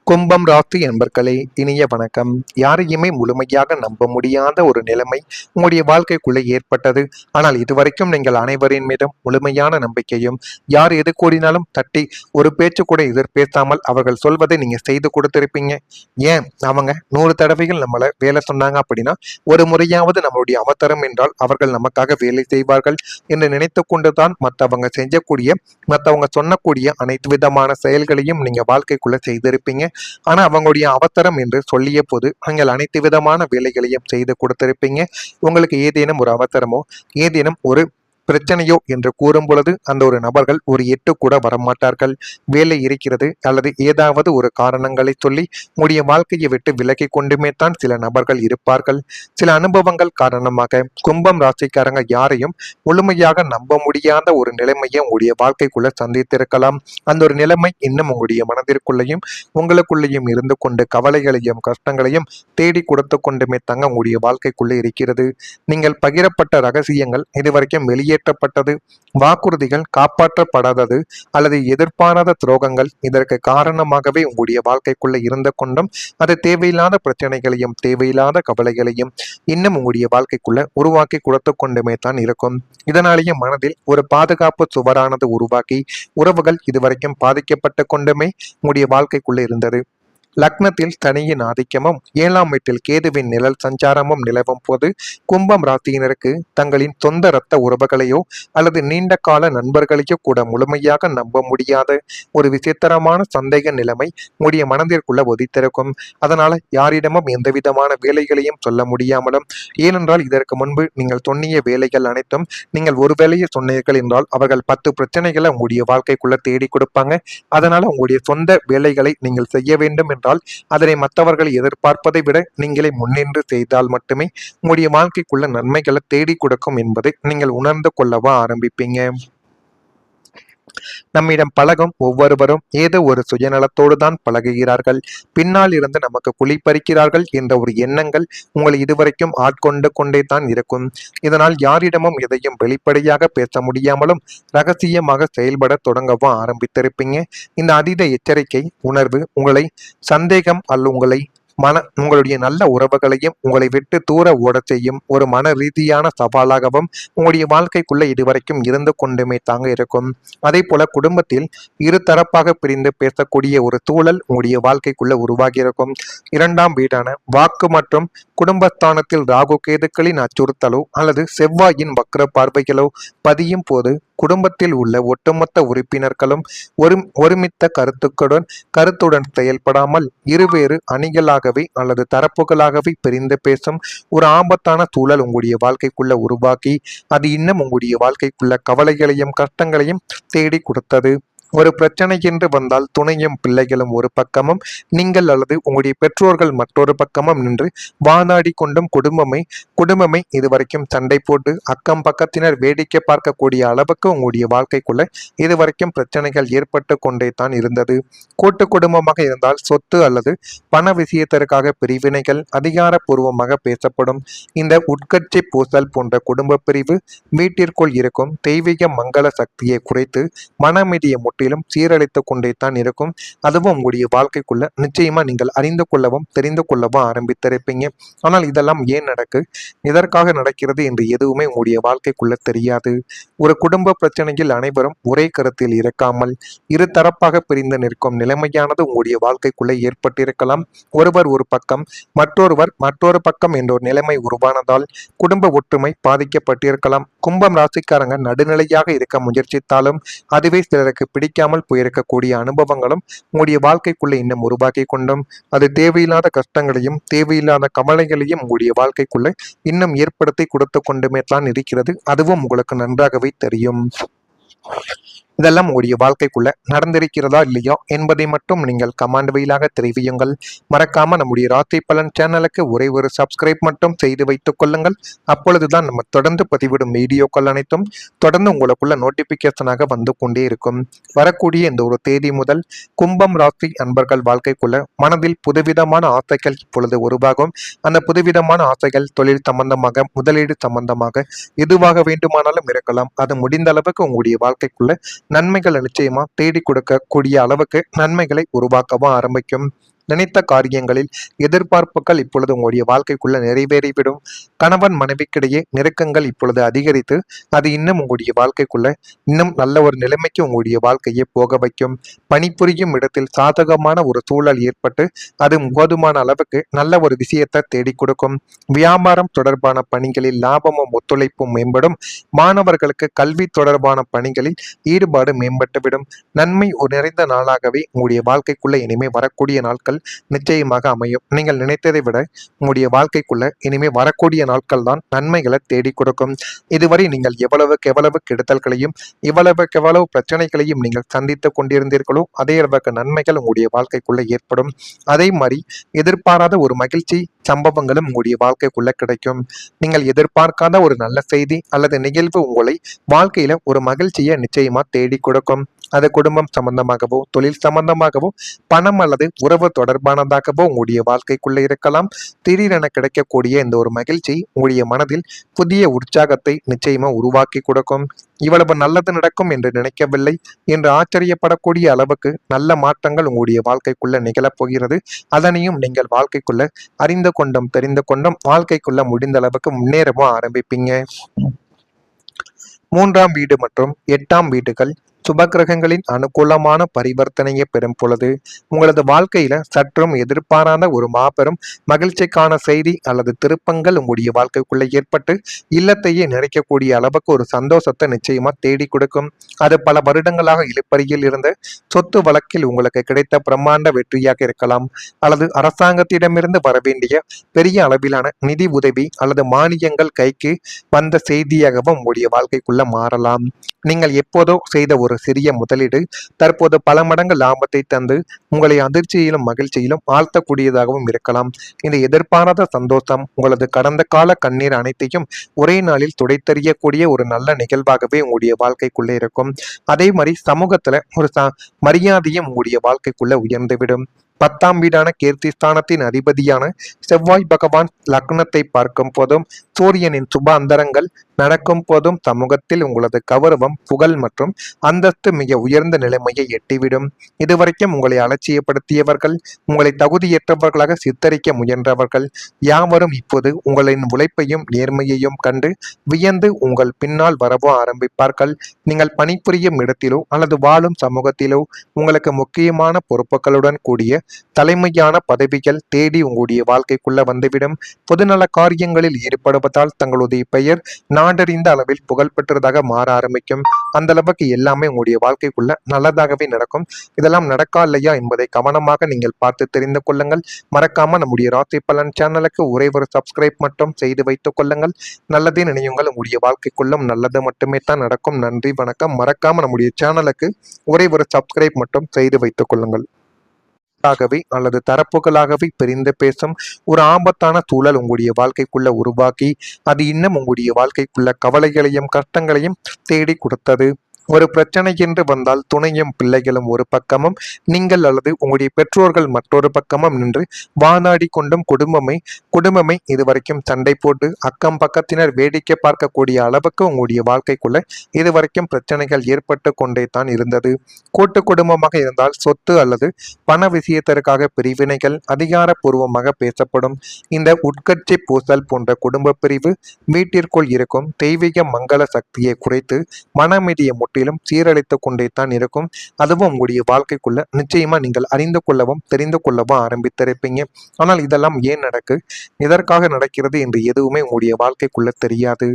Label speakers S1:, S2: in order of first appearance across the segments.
S1: கும்பம் ராசி என்பர்களே, இனிய வணக்கம். யாரையுமே முழுமையாக நம்ப முடியாத ஒரு நிலைமை உங்களுடைய வாழ்க்கைக்குள்ளே ஏற்பட்டது. ஆனால் இதுவரைக்கும் நீங்கள் அனைவரின் மீதும் முழுமையான நம்பிக்கையும், யார் எது கூறினாலும் தட்டி ஒரு பேச்சு கூட எதிர்பேசாமல் அவர்கள் சொல்வதை நீங்க செய்து கொடுத்திருப்பீங்க. ஏன் அவங்க 100 தடவைகள் நம்மளை வேலை சொன்னாங்க அப்படின்னா ஒரு முறையாவது நம்மளுடைய அவசரம் என்றால் அவர்கள் நமக்காக வேலை செய்வார்கள் என்று நினைத்து கொண்டுதான் மற்றவங்க சொல்லக்கூடிய அனைத்து விதமான செயல்களையும் நீங்க வாழ்க்கைக்குள்ள செய்திருப்பீங்க. ஆனா அவங்களுடைய அவசரம் என்று சொல்லிய போது நீங்கள் அனைத்து விதமான வேலைகளையும் செய்து கொடுத்திருப்பீங்க. உங்களுக்கு ஏதேனும் ஒரு அவசரமோ ஏதேனும் ஒரு பிரச்சனையோ என்று கூறும் பொழுது அந்த ஒரு நபர்கள் ஒரு எட்டு கூட வரமாட்டார்கள். வேலை இருக்கிறது அல்லது ஏதாவது ஒரு காரணங்களை சொல்லி உடைய வாழ்க்கையை விட்டு விலகி கொண்டுமே தான் சில நபர்கள் இருப்பார்கள். சில அனுபவங்கள் காரணமாக கும்பம் ராசிக்காரங்க யாரையும் முழுமையாக நம்ப முடியாத ஒரு நிலைமையை உங்களுடைய வாழ்க்கைக்குள்ள சந்தித்திருக்கலாம். அந்த ஒரு நிலைமை இன்னும் உங்களுடைய மனதிற்குள்ளேயும் உங்களுக்குள்ளேயும் இருந்து கொண்டு கவலைகளையும் கஷ்டங்களையும் தேடி கொடுத்து கொண்டுமே தங்க உங்களுடைய வாழ்க்கைக்குள்ளே இருக்கிறது. நீங்கள் பகிரப்பட்ட ரகசியங்கள் இதுவரைக்கும் வெளியேற்றப்பட்டது, வாக்குறுதிகள் காப்பாற்றப்படாதது அல்லது எதிர்பாராத துரோகங்கள் இதற்கு காரணமாகவே உங்களுடைய வாழ்க்கைக்குள்ள இருந்த கொண்டும் அது தேவையில்லாத பிரச்சனைகளையும் தேவையில்லாத கவலைகளையும் இன்னும் உங்களுடைய வாழ்க்கைக்குள்ள உருவாக்கி கொடுத்து கொண்டுமே தான் இருக்கும். இதனாலேயே மனதில் ஒரு பாதுகாப்பு சுவரானது உருவாக்கி உறவுகள் இதுவரைக்கும் பாதிக்கப்பட்டு கொண்டுமே உங்களுடைய வாழ்க்கைக்குள்ள இருந்தது. லக்னத்தில் சனியின் ஆதிக்கமும் 7ஆம் வீட்டில் கேதுவின் நிழல் சஞ்சாரமும் நிலவும் போது கும்பம் ராசியினருக்கு தங்களின் சொந்த இரத்த உறவுகளையோ அல்லது நீண்ட கால நண்பர்களையோ கூட முழுமையாக நம்ப முடியாத ஒரு விசித்திரமான சந்தேக நிலைமை உடைய மனதிற்குள்ள ஒதித்திருக்கும். அதனால யாரிடமும் எந்த விதமான வேலைகளையும் சொல்ல முடியாமலும், ஏனென்றால் இதற்கு முன்பு நீங்கள் சொன்னிய வேலைகள் அனைத்தும் நீங்கள் ஒரு வேலையை சொன்னீர்கள் என்றால் அவர்கள் 10 பிரச்சனைகளை உங்களுடைய வாழ்க்கைக்குள்ள தேடி கொடுப்பாங்க. அதனால உங்களுடைய சொந்த வேலைகளை நீங்கள் செய்ய வேண்டும் என்றால் அதனை மற்றவர்கள் எதிர்பார்ப்பதை விட நீங்களே முன்னின்று செய்தால் மட்டுமே உங்களுடைய வாழ்க்கைக்குள்ள நன்மைகளை தேடி கொடுக்கும் என்பதை நீங்கள் உணர்ந்து கொள்ளவா ஆரம்பிப்பீங்க. நம்மிடம் பழகும் ஒவ்வொருவரும் ஏதோ ஒரு சுயநலத்தோடு தான் பழகுகிறார்கள். பின்னால் இருந்து நமக்கு குழிப்பறிக்கிறார்கள் என்ற ஒரு எண்ணங்கள் உங்களை இதுவரைக்கும் ஆட்கொண்டு கொண்டே தான் இருக்கும். இதனால் யாரிடமும் எதையும் வெளிப்படையாக பேச முடியாமலும் ரகசியமாக செயல்பட தொடங்கவும் ஆரம்பித்திருப்பீங்க. இந்த அதீத எச்சரிக்கை உணர்வு உங்களை சந்தேகம் உங்களுடைய நல்ல உறவுகளையும் உங்களை விட்டு தூர ஓட செய்யும் ஒரு மன ரீதியான சவாலாகவும் உங்களுடைய வாழ்க்கைக்குள்ள இதுவரைக்கும் இருந்து கொண்டுமே தாங்க இருக்கும். அதே போல குடும்பத்தில் இரு தரப்பாக பிரிந்து பேசக்கூடிய ஒரு சூழல் உங்களுடைய வாழ்க்கைக்குள்ள உருவாகி இருக்கும். 2ஆம் வீடான வாக்கு மற்றும் குடும்பஸ்தானத்தில் ராகு கேதுக்களின் அச்சுறுத்தலோ அல்லது செவ்வாயின் வக்ர பார்வைகளோ பதியும் போது குடும்பத்தில் உள்ள ஒட்டுமொத்த உறுப்பினர்களும் ஒருமித்த கருத்துடன் செயல்படாமல் இருவேறு அணிகளாகவே அல்லது தரப்புகளாகவே பிரிந்து பேசும் ஒரு ஆபத்தான சூழல் உங்களுடைய வாழ்க்கைக்குள்ள உருவாக்கி அது இன்னும் உங்களுடைய வாழ்க்கைக்குள்ள கவலைகளையும் கஷ்டங்களையும் தேடி கொடுத்தது. ஒரு பிரச்சனை என்று வந்தால் துணையும் பிள்ளைகளும் ஒரு பக்கமும் நீங்கள் அல்லது உங்களுடைய பெற்றோர்கள் மற்றொரு பக்கமும் நின்று வாதாடி கொண்டும் குடும்பமே இதுவரைக்கும் சண்டை போட்டு அக்கம் பக்கத்தினர் வேடிக்கை பார்க்கக்கூடிய அளவுக்கு உங்களுடைய வாழ்க்கைக்குள்ள இதுவரைக்கும் பிரச்சனைகள் ஏற்பட்டு கொண்டே தான் இருந்தது. கூட்டு குடும்பமாக இருந்தால் சொத்து அல்லது பண விஷயத்திற்காக பிரிவினைகள் அதிகாரப்பூர்வமாக பேசப்படும். இந்த உட்கட்சி பூசல் போன்ற குடும்ப பிரிவு வீட்டிற்குள் இருக்கும் தெய்வீக மங்கள சக்தியை குறைத்து மனமீதியை சீரழித்துக் கொண்டே தான் இருக்கும். அதுவும் உங்களுடைய வாழ்க்கைக்குள்ள நிச்சயமா நீங்கள் அறிந்து கொள்ளவும் தெரிந்து கொள்ளவும் ஆரம்பித்திருப்பீங்க. ஆனால் இதெல்லாம் ஏன் இதற்காக நடக்கிறது என்று எதுவுமே உங்களுடைய வாழ்க்கைக்குள்ள தெரியாது. ஒரு குடும்ப பிரச்சனையில் அனைவரும் ஒரே கருத்தில் இருக்காமல் இரு தரப்பாக பிரிந்து நிற்கும் நிலைமையானது உங்களுடைய வாழ்க்கைக்குள்ளே ஏற்பட்டிருக்கலாம். ஒருவர் ஒரு பக்கம் மற்றொரு பக்கம் என்ற ஒரு நிலைமை உருவானதால் குடும்ப ஒற்றுமை பாதிக்கப்பட்டிருக்கலாம். கும்பம் ராசிக்காரங்க நடுநிலையாக இருக்க முயற்சித்தாலும் அதுவே சிலருக்கு பிடிக்காமல் போயிருக்கக்கூடிய அனுபவங்களும் உங்களுடைய வாழ்க்கைக்குள்ள இன்னும் உருவாக்கி கொண்டும் அது தேவையில்லாத கஷ்டங்களையும் தேவையில்லாத கவலைகளையும் உங்களுடைய வாழ்க்கைக்குள்ள இன்னும் ஏற்படுத்தி கொடுத்து கொண்டுமே தான் இருக்கிறது. அதுவும் உங்களுக்கு நன்றாகவே தெரியும். இதெல்லாம் உங்களுடைய வாழ்க்கைக்குள்ள நடந்திருக்கிறதா இல்லையா என்பதை மட்டும் நீங்கள் கமெண்ட் வழியாக தெரிவியுங்கள். மறக்காம நம்முடைய ராசி பலன் சேனலுக்கு ஒரே ஒரு சப்ஸ்கிரைப் மட்டும் செய்து வைத்துக் கொள்ளுங்கள். அப்பொழுதுதான் நம்ம தொடர்ந்து பதிவிடும் வீடியோக்கள் அனைத்தும் தொடர்ந்து உங்களுக்குள்ள நோட்டிபிகேஷனாக வந்து கொண்டே இருக்கும். வரக்கூடிய இந்த ஒரு தேதி முதல் கும்பம் ராசி அன்பர்கள் வாழ்க்கைக்குள்ள மனதில் புதுவிதமான ஆசைகள் இப்பொழுது உருவாகும். அந்த புதுவிதமான ஆசைகள் தொழில் சம்பந்தமாக முதலீடு சம்பந்தமாக எதுவாக வேண்டுமானாலும் இருக்கலாம். அது முடிந்த அளவுக்கு உங்களுடைய வாழ்க்கைக்குள்ள நன்மைகளை நிச்சயமா தேடி கொடுக்கக்கூடிய அளவுக்கு நன்மைகளை உருவாக்கவும் ஆரம்பிக்கும். நினைத்த காரியங்களில் எதிர்பார்ப்புகள் இப்பொழுது உங்களுடைய வாழ்க்கைக்குள்ள நிறைவேறிவிடும். கணவன் மனைவிக்கிடையே நெருக்கங்கள் இப்பொழுது அதிகரித்து அது இன்னும் உங்களுடைய வாழ்க்கைக்குள்ள இன்னும் நல்ல ஒரு நிலைமைக்கு உங்களுடைய வாழ்க்கையை போக வைக்கும். பணிபுரியும் இடத்தில் சாதகமான ஒரு சூழல் ஏற்பட்டு அது போதுமான அளவுக்கு நல்ல ஒரு விஷயத்தை தேடி கொடுக்கும். வியாபாரம் தொடர்பான பணிகளில் லாபமும் ஒத்துழைப்பும் மேம்படும். மாணவர்களுக்கு கல்வி தொடர்பான பணிகளில் ஈடுபாடு மேம்பட்டுவிடும். நன்மை ஒரு நிறைந்த நாளாகவே உங்களுடைய வாழ்க்கைக்குள்ள இனிமே வரக்கூடிய நாட்கள் நிச்சயமாக அமையும். நீங்கள் நினைத்ததை விட உங்களுடைய வாழ்க்கைக்குள்ள இனிமே வரக்கூடிய நாட்கள் தான் நன்மைகளை தேடி கொடுக்கும். இதுவரை நீங்கள் எவ்வளவுக்கு எவ்வளவு கெடுதல்களையும் எவ்வளவுக்கு எவ்வளவு பிரச்சனைகளையும் நீங்கள் சந்தித்துக் கொண்டிருந்தீர்களோ அதே அளவுக்கு நன்மைகள் உங்களுடைய வாழ்க்கைக்குள்ள ஏற்படும். அதே மாதிரி எதிர்பாராத ஒரு மகிழ்ச்சி சம்பவங்களும் உங்களுடைய வாழ்க்கைக்குள்ள கிடைக்கும். நீங்கள் எதிர்பார்க்காத ஒரு நல்ல செய்தி அல்லது நிகழ்வு உங்களை வாழ்க்கையில ஒரு மகிழ்ச்சியை நிச்சயமா தேடி கொடுக்கும். அது குடும்பம் சம்பந்தமாகவோ தொழில் சம்பந்தமாகவோ பணம் அல்லது உறவு தொடர்பானதாகவோ உங்களுடைய வாழ்க்கைக்குள்ள இருக்கலாம். திடீரென கிடைக்கக்கூடிய இந்த ஒரு மகிழ்ச்சி உங்களுடைய மனதில் புதிய உற்சாகத்தை நிச்சயமா உருவாக்கி கொடுக்கும். இவ்வளவு நல்லது நடக்கும் என்று நினைக்கவில்லை என்று ஆச்சரியப்படக்கூடிய அளவுக்கு நல்ல மாற்றங்கள் உங்களுடைய வாழ்க்கைக்குள்ள நிகழப் போகிறது. அதனையும் நீங்கள் வாழ்க்கைக்குள்ள அறிந்து கொண்டும் தெரிந்து கொண்டும் வாழ்க்கைக்குள்ள முடிந்த அளவுக்கு முன்னேறவும் ஆரம்பிப்பீங்க. 3ஆம் வீடு மற்றும் 8ஆம் வீடுகள் சுபகிரகங்களின் அனுகூலமான பரிவர்த்தனையை பெறும் பொழுது உங்களது வாழ்க்கையில சற்றும் எதிர்பாராத ஒரு மாபெரும் மகிழ்ச்சிக்கான செய்தி அல்லது திருப்பங்கள் உங்களுடைய வாழ்க்கைக்குள்ள ஏற்பட்டு இல்லத்தையே நிறைக்கக்கூடிய அளவுக்கு ஒரு சந்தோஷத்தை நிச்சயமா தேடி கொடுக்கும். அது பல வருடங்களாக இழுப்பறியில் இருந்த சொத்து வழக்கில் உங்களுக்கு கிடைத்த பிரம்மாண்ட வெற்றியாக இருக்கலாம், அல்லது அரசாங்கத்திடமிருந்து வரவேண்டிய பெரிய அளவிலான நிதி உதவி அல்லது மானியங்கள் கைக்கு வந்த செய்தியாகவும் உங்களுடைய வாழ்க்கைக்குள்ள மாறலாம். நீங்கள் எப்போதோ செய்த ஒரு சிறிய முதலீடு தற்போது பல மடங்கு லாபத்தை தந்து உங்களை அதிர்ச்சியிலும் மகிழ்ச்சியிலும் ஆழ்த்தக்கூடியதாகவும் இருக்கலாம். இந்த எதிர்பாராத சந்தோஷம் உங்களது கடந்த கால கண்ணீர் அனைத்தையும் ஒரே நாளில் துடைத்தெறியக்கூடிய ஒரு நல்ல நிகழ்வாகவே உங்களுடைய வாழ்க்கைக்குள்ளே இருக்கும். அதே மாதிரி சமூகத்துல ஒரு மரியாதையும் உங்களுடைய வாழ்க்கைக்குள்ள உயர்ந்துவிடும். 10ஆம் வீடான கீர்த்தி ஸ்தானத்தின் அதிபதியான செவ்வாய் பகவான் லக்னத்தை பார்க்கும் போதும் சூரியனின் சுப அந்தரங்கள் நடக்கும் போதும் சமூகத்தில் உங்களது கௌரவம் புகழ் மற்றும் அந்தஸ்து மிக உயர்ந்த நிலைமையை எட்டிவிடும். இதுவரைக்கும் உங்களை அலட்சியப்படுத்தியவர்கள், உங்களை தகுதியற்றவர்களாக சித்தரிக்க முயன்றவர்கள் யாவரும் இப்போது உங்களின் உழைப்பையும் நேர்மையையும் கண்டு வியந்து உங்கள் பின்னால் வரவோ ஆரம்பிப்பார்கள். நீங்கள் பணிபுரியும் இடத்திலோ அல்லது வாழும் சமூகத்திலோ உங்களுக்கு முக்கியமான பொறுப்புகளுடன் கூடிய தலைமையான பதவிகள் தேடி உங்களுடைய வாழ்க்கைக்குள்ள வந்துவிடும். பொதுநல காரியங்களில் ஈடுபடுவதால் தங்களுடைய பெயர் நாடறிந்த அளவில் புகழ் பெற்றதாக மாற ஆரம்பிக்கும். அந்த அளவுக்கு எல்லாமே உங்களுடைய வாழ்க்கைக்குள்ள நல்லதாகவே நடக்கும். இதெல்லாம் நடக்கா இல்லையா என்பதை கவனமாக நீங்கள் பார்த்து தெரிந்து கொள்ளுங்கள். மறக்காம நம்முடைய ராசி பலன் சேனலுக்கு ஒரே ஒரு சப்ஸ்கிரைப் மட்டும் செய்து வைத்துக் கொள்ளுங்கள். நல்லதே நினையுங்கள், உங்களுடைய வாழ்க்கைக்குள்ளும் நல்லது மட்டுமே தான் நடக்கும். நன்றி, வணக்கம். மறக்காம நம்முடைய சேனலுக்கு ஒரே ஒரு சப்ஸ்கிரைப் மட்டும் செய்து வைத்துக் கொள்ளுங்கள். அல்லது தரப்புகளாகவே பிரிந்து பேசும் ஒரு ஆபத்தான சூழல் உங்களுடைய வாழ்க்கைக்குள்ள உருவாக்கி அது இன்னும் உங்களுடைய வாழ்க்கைக்குள்ள கவலைகளையும் கஷ்டங்களையும் தேடி கொடுத்தது. ஒரு பிரச்சனை என்று வந்தால் துணையும் பிள்ளைகளும் ஒரு பக்கமும் நீங்கள் அல்லது உங்களுடைய பெற்றோர்கள் மற்றொரு பக்கமும் நின்று வாதாடி கொண்டும் குடும்பமே இதுவரைக்கும் சண்டை போட்டு அக்கம் பக்கத்தினர் வேடிக்கை பார்க்கக்கூடிய அளவுக்கு உங்களுடைய வாழ்க்கைக்குள்ள இதுவரைக்கும் பிரச்சனைகள் ஏற்பட்டு கொண்டே தான் இருந்தது. கூட்டு குடும்பமாக இருந்தால் சொத்து அல்லது பண விஷயத்திற்காக பிரிவினைகள் அதிகாரப்பூர்வமாக பேசப்படும். இந்த உட்கட்சி பூசல் போன்ற குடும்ப பிரிவு வீட்டிற்குள் இருக்கும் தெய்வீக மங்கள சக்தியை குறைத்து மனமீதியை முற்றிலும் சீரழித்துக் கொண்டே தான் இருக்கும். அதுவும் உங்களுடைய வாழ்க்கைக்குள்ள நிச்சயமா நீங்கள் அறிந்து கொள்ளவும் தெரிந்து கொள்ளவும் ஆரம்பித்திருப்பீங்க. ஆனால் இதெல்லாம் ஏன் நடக்கு, எதற்காக நடக்கிறது என்று எதுவுமே உங்களுடைய வாழ்க்கைக்குள்ள தெரியாது.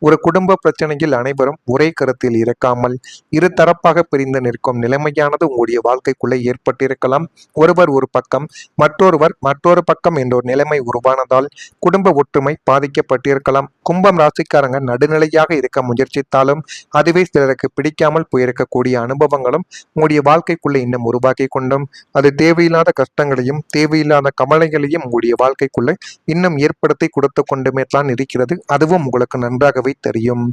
S1: ஒரு குடும்ப பிரச்சனையில் அனைவரும் ஒரே கருத்தில் இருக்காமல் இரு தரப்பாக பிரிந்து நிற்கும் நிலைமையானது உங்களுடைய வாழ்க்கைக்குள்ளே ஏற்பட்டிருக்கலாம். ஒருவர் ஒரு பக்கம் மற்றொருவர் மற்றொரு பக்கம் என்ற ஒரு நிலைமை உருவானதால் குடும்ப ஒற்றுமை பாதிக்கப்பட்டிருக்கலாம். கும்பம் ராசிக்காரங்க நடுநிலையாக இருக்க முயற்சித்தாலும் அதுவே சிலருக்கு பிடிக்காமல் போயிருக்கக்கூடிய அனுபவங்களும் உங்களுடைய வாழ்க்கைக்குள்ள இன்னும் உருவாக்கி கொண்டும் அது தேவையில்லாத கஷ்டங்களையும் தேவையில்லாத கவலைகளையும் உங்களுடைய வாழ்க்கைக்குள்ள இன்னும் ஏற்படுத்தி கொடுத்து கொண்டுமே தான் இருக்கிறது. அதுவும் உங்களுக்கு நன்றாகவே தெரியும்.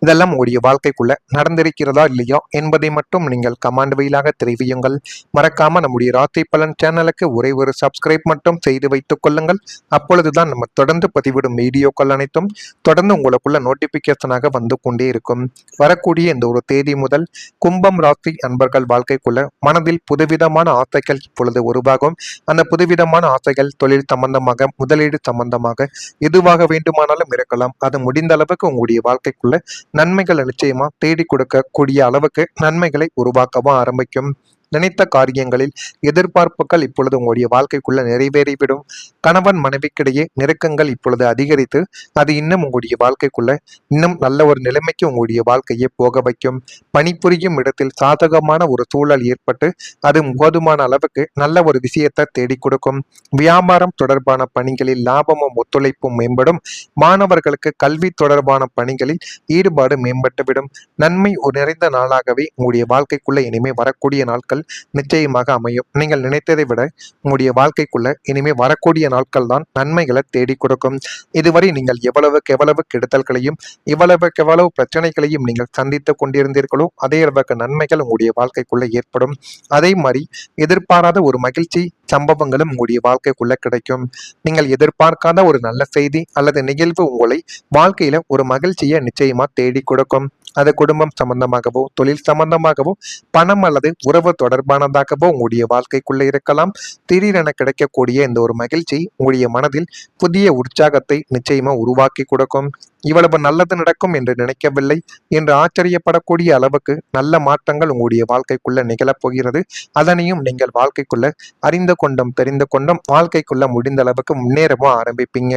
S1: இதெல்லாம் உங்களுடைய வாழ்க்கைக்குள்ள நடந்திருக்கிறதா இல்லையா என்பதை மட்டும் நீங்கள் கமெண்ட் வாயிலாக தெரிவியுங்கள். மறக்காம நம்முடைய ராசி பலன் சேனலுக்கு ஒரே ஒரு சப்ஸ்கிரைப் மட்டும் செய்து வைத்துக் கொள்ளுங்கள். அப்பொழுதுதான் நம்ம தொடர்ந்து பதிவிடும் வீடியோக்கள் அனைத்தும் தொடர்ந்து உங்களுக்குள்ள நோட்டிபிகேஷனாக வந்து கொண்டே இருக்கும். வரக்கூடிய இந்த ஒரு தேதி முதல் கும்பம் ராசி அன்பர்கள் வாழ்க்கைக்குள்ள மனதில் புதுவிதமான ஆசைகள் இப்பொழுது உருவாகும். அந்த புதுவிதமான ஆசைகள் தொழில் சம்பந்தமாக, முதலீடு சம்பந்தமாக எதுவாக வேண்டுமானாலும் இருக்கலாம். அது முடிந்த அளவுக்கு உங்களுடைய வாழ்க்கைக்குள்ள நன்மைகளை நிச்சயமா தேடி கொடுக்கக்கூடிய அளவுக்கு நன்மைகளை உருவாக்கவும் ஆரம்பிக்கும். நினைத்த காரியங்களில் எதிர்பார்ப்புகள் இப்பொழுது உங்களுடைய வாழ்க்கைக்குள்ள நிறைவேறிவிடும். கணவன் மனைவிக்கிடையே நெருக்கங்கள் இப்பொழுது அதிகரித்து அது இன்னும் உங்களுடைய வாழ்க்கைக்குள்ள இன்னும் நல்ல ஒரு நிலைமைக்கு உங்களுடைய வாழ்க்கையை போக வைக்கும். பணிபுரியும் இடத்தில் சாதகமான ஒரு சூழல் ஏற்பட்டு அது போதுமான அளவுக்கு நல்ல ஒரு விஷயத்தை தேடி கொடுக்கும். வியாபாரம் தொடர்பான பணிகளில் லாபமும் ஒத்துழைப்பும் மேம்படும். மாணவர்களுக்கு கல்வி தொடர்பான பணிகளில் ஈடுபாடு மேம்பட்டுவிடும். நன்மை ஒரு நிறைந்த நாளாகவே உங்களுடைய வாழ்க்கைக்குள்ள இனிமே வரக்கூடிய நாட்கள் நிச்சயமாக அமையும். நீங்கள் நினைத்ததை விட உங்களுடைய வாழ்க்கைக்குள்ள இனிமே வரக்கூடிய நாட்கள் தான் நன்மைகளை தேடி கொடுக்கும். இதுவரை நீங்கள் எவ்வளவுக்கு எவ்வளவு கெடுதல்களையும் எவ்வளவுக்கு எவ்வளவு பிரச்சனைகளையும் நீங்கள் சந்தித்துக் கொண்டிருந்தீர்களோ அதே அளவுக்கு நன்மைகள் உங்களுடைய வாழ்க்கைக்குள்ள ஏற்படும். அதே மாதிரி எதிர்பாராத ஒரு மகிழ்ச்சி சம்பவங்களும் உங்களுடைய வாழ்க்கைக்குள்ள கிடைக்கும். நீங்கள் எதிர்பார்க்காத ஒரு நல்ல செய்தி அல்லது நிகழ்வு உங்களை வாழ்க்கையில ஒரு மகிழ்ச்சியை நிச்சயமா தேடி கொடுக்கும். அது குடும்பம் சம்பந்தமாகவோ, தொழில் சம்பந்தமாகவோ, பணம் அல்லது உறவு தொடர்பானதாகவோ உங்களுடைய வாழ்க்கைக்குள்ள இருக்கலாம். திடீரென கிடைக்கக்கூடிய இந்த ஒரு மகிழ்ச்சி உங்களுடைய மனதில் புதிய உற்சாகத்தை நிச்சயமா உருவாக்கி கொடுக்கும். இவ்வளவு நல்லது நடக்கும் என்று நினைக்கவில்லை என்று ஆச்சரியப்படக்கூடிய அளவுக்கு நல்ல மாற்றங்கள் உங்களுடைய வாழ்க்கைக்குள்ள நிகழப்போகிறது. அதனையும் நீங்கள் வாழ்க்கைக்குள்ள அறிந்து கொண்டும் தெரிந்து கொண்டும் வாழ்க்கைக்குள்ள முடிந்த அளவுக்கு முன்னேறவும் ஆரம்பிப்பீங்க.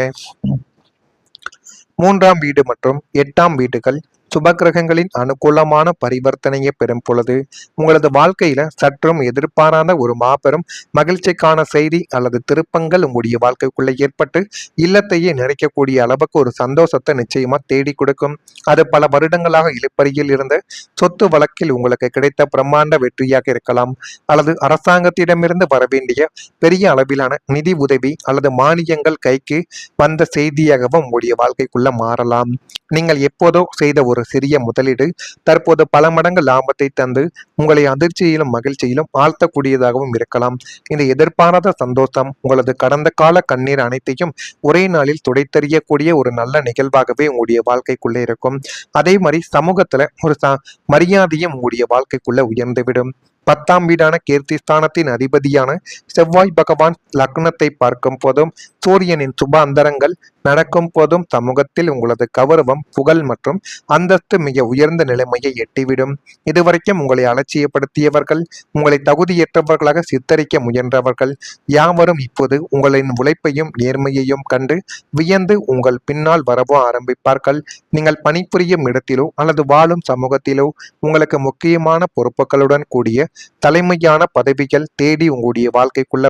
S1: 3ஆம் வீடு மற்றும் 8ஆம் வீடுகள் சுபகிரகங்களின் அனுகூலமான பரிவர்த்தனையை பெறும் பொழுது உங்களது வாழ்க்கையில சற்றும் எதிர்பாராத ஒரு மாபெரும் மகிழ்ச்சிக்கான செய்தி அல்லது திருப்பங்கள் உங்களுடைய வாழ்க்கைக்குள்ள ஏற்பட்டு இல்லத்தையே நிறைக்கக்கூடிய அளவுக்கு ஒரு சந்தோஷத்தை நிச்சயமா தேடி கொடுக்கும். அது பல வருடங்களாக இழுப்பறியில் இருந்த சொத்து வழக்கில் உங்களுக்கு கிடைத்த பிரம்மாண்ட வெற்றியாக இருக்கலாம், அல்லது அரசாங்கத்திடமிருந்து வரவேண்டிய பெரிய அளவிலான நிதி உதவி அல்லது மானியங்கள் கைக்கு வந்த செய்தியாகவும் உங்களுடைய வாழ்க்கைக்குள்ள மாறலாம். நீங்கள் எப்போதோ செய்த ஒரு சிறிய முதலீடு தற்போது பல மடங்கு லாபத்தை தந்து உங்களை அதிர்ச்சியிலும் மகிழ்ச்சியிலும் ஆழ்த்தக்கூடியதாகவும் இருக்கலாம். இந்த எதிர்பாராத சந்தோஷம் உங்களது கடந்த கால கண்ணீர் அனைத்தையும் ஒரே நாளில் துடைத்தெறியக்கூடிய ஒரு நல்ல நிகழ்வாகவே உங்களுடைய வாழ்க்கைக்குள்ளே இருக்கும். அதே மாதிரி சமூகத்துல ஒரு மரியாதையும் உங்களுடைய வாழ்க்கைக்குள்ள உயர்ந்துவிடும். 10ஆம் வீடான கீர்த்தி ஸ்தானத்தின் அதிபதியான செவ்வாய் பகவான் லக்னத்தை பார்க்கும் போதும் சூரியனின் சுப அந்தரங்கள் நடக்கும் போதும் சமூகத்தில் உங்களது கௌரவம், புகழ் மற்றும் அந்தஸ்து மிக உயர்ந்த நிலைமையை எட்டிவிடும். இதுவரைக்கும் உங்களை அலட்சியப்படுத்தியவர்கள், உங்களை தகுதியற்றவர்களாக சித்தரிக்க முயன்றவர்கள் யாவரும் இப்போது உங்களின் உழைப்பையும் நேர்மையையும் கண்டு வியந்து உங்கள் பின்னால் வரவோ ஆரம்பிப்பார்கள். நீங்கள் பணிபுரியும் இடத்திலோ அல்லது வாழும் சமூகத்திலோ உங்களுக்கு முக்கியமான பொறுப்புகளுடன் கூடிய தலைமையான பதவிகள் தேடி உங்களுடைய வாழ்க்கைக்குள்ள